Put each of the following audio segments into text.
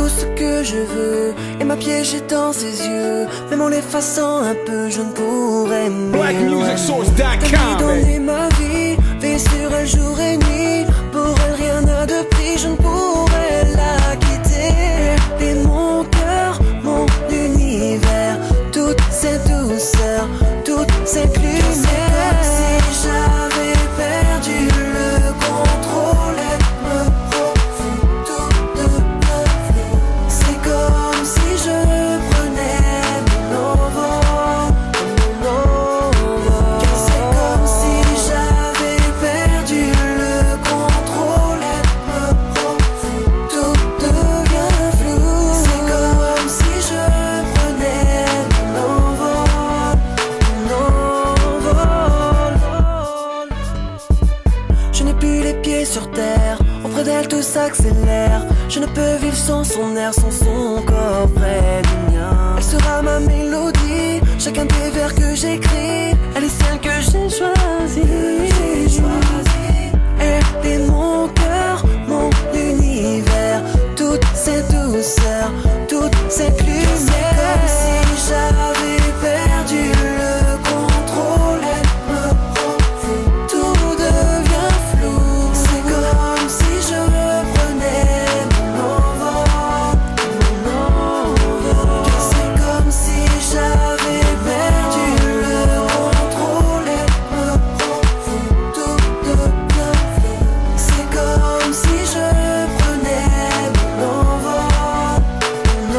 tout ce que je veux et m'a piégé dans ses yeux. Même en l'effaçant un peu, je ne pourrais BlackMusicSource.com. donner ma vie, veiller sur elle jour et nuit. Pour elle rien n'a de prix, je ne pourrais la quitter. Et mon cœur, mon univers, toute cette douceur, toute cette lumière. C'est comme si j'avais perdu le contrôle. Elle me rend fou, tout devient flou. C'est comme si je prenais mon envol, car c'est comme si j'avais perdu le contrôle. Elle me rend fou, tout devient flou. C'est comme si je prenais mon envol, mon envol. Je n'ai plus les pieds sur terre, auprès d'elle tout s'accélère. Je ne peux vivre sans son air, sans son corps près du mien. Elle sera ma mélodie, chacun des vers que j'écris. Elle est celle que j'ai choisie. Elle est mon cœur, mon univers, toute cette douceur, toute cette lumière. C'est comme si j'avais perdu le contrôle. Elle me rend fou, tout devient flou. C'est comme si je prenais mon envol, car c'est comme si j'avais perdu le contrôle. Elle me rend fou, tout devient flou. C'est comme si je prenais mon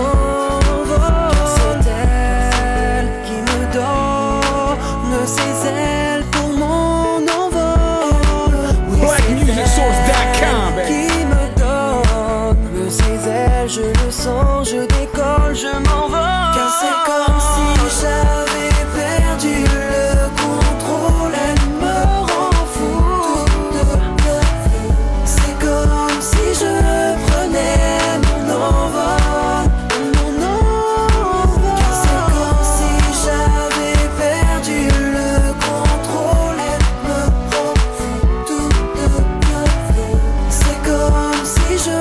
envol, car c'est elle qui me donne ses ailes pour mon envol. Oui, BlackMusicSource.com, baby. qui me donne ses ailes, je le sens, je décolle, je m'envole. Car c'est comme si j'avais perdu le contrôle. Elle me rend fou, tout devient flou. C'est comme si je prenais mon envol, car c'est comme si j'avais perdu le contrôle. Elle me rend fou, tout devient flou. C'est comme si je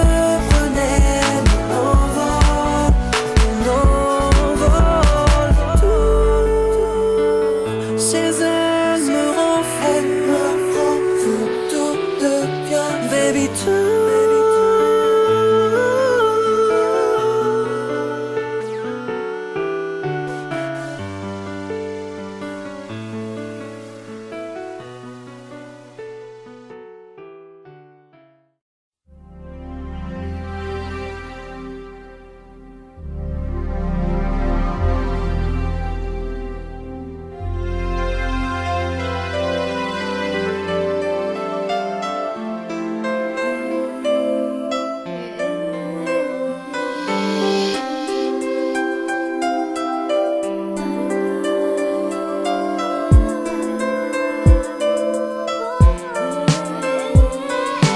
prenais mon envol, tout chez elle me rend fou, tout devient baby tout.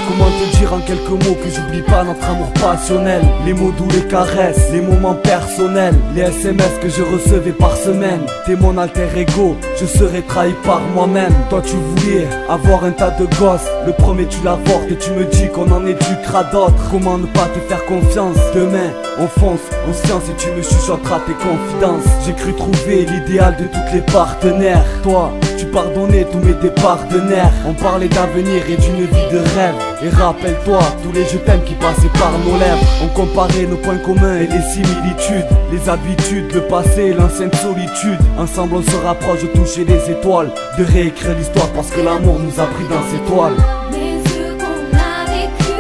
Comment te dire en quelques mots que j'oublie pas notre amour passionnel. Les mots doux, les caresses, les moments personnels, les SMS que je recevais par semaine. T'es mon alter ego, je serai trahi par moi-même. Toi tu voulais avoir un tas de gosses, le premier tu l'avortes et tu me dis qu'on en éduquera d'autres. Comment ne pas te faire confiance? Demain on fonce, on science et tu me chuchoteras tes confidences. J'ai cru trouver l'idéal de toutes les partenaires. Toi tu pardonnais tous mes départs de nerfs. On parlait d'avenir et d'une vie de rêve. Et rappelle-toi tous les je t'aime qui passaient par nos lèvres. On comparait nos points communs et les similitudes, les habitudes, le passé et l'ancienne solitude. Ensemble on se rapproche de toucher les étoiles, de réécrire l'histoire parce que l'amour nous a pris dans ses toiles. Mais ce qu'on a vécu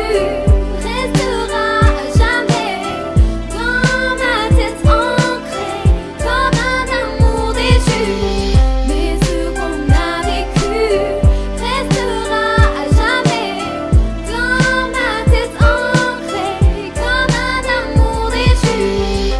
restera à jamais dans ma tête ancré comme un amour déchu. Mais ce qu'on a vécu restera à jamais dans ma tête ancré comme un amour déchu.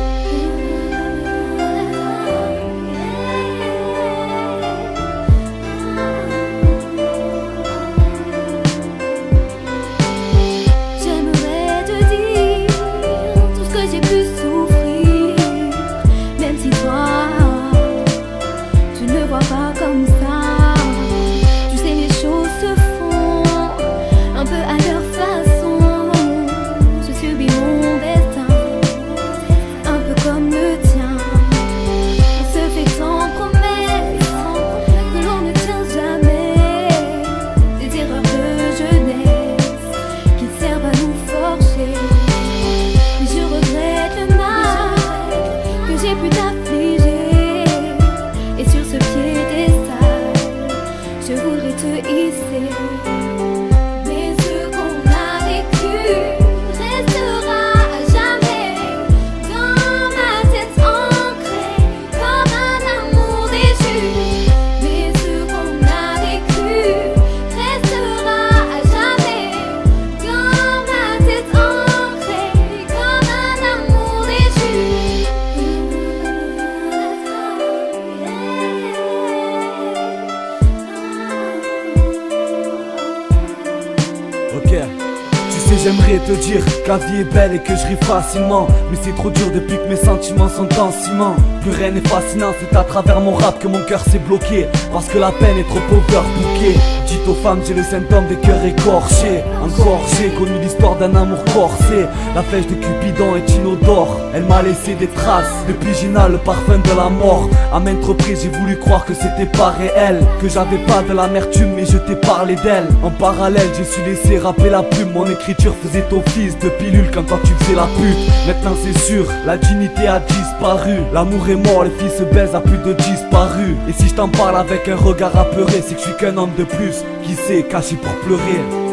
J'aimerais te dire que la vie est belle et que je ris facilement, mais c'est trop dur depuis que mes sentiments sont en ciment. Plus rien n'est fascinant, c'est à travers mon rap que mon cœur s'est bloqué, parce que la peine est trop overbookée. Dites aux femmes, j'ai le symptôme des cœurs écorchés. Encore j'ai connu l'histoire d'un amour corsé. La flèche de Cupidon est inodore, elle m'a laissé des traces. Depuis j'inhale le parfum de la mort. À maintes reprises j'ai voulu croire que c'était pas réel, que j'avais pas de l'amertume mais je t'ai parlé d'elle. En parallèle j'ai su laisser rapper la plume. Mon écriture faisait office de pilule quand toi tu faisais la pute. Maintenant c'est sûr, la dignité a disparu. L'amour est mort, les filles se baisent à plus de disparus. Et si je t'en parle avec un regard apeuré, c'est que je suis qu'un homme de plus qui s'est caché pour pleurer.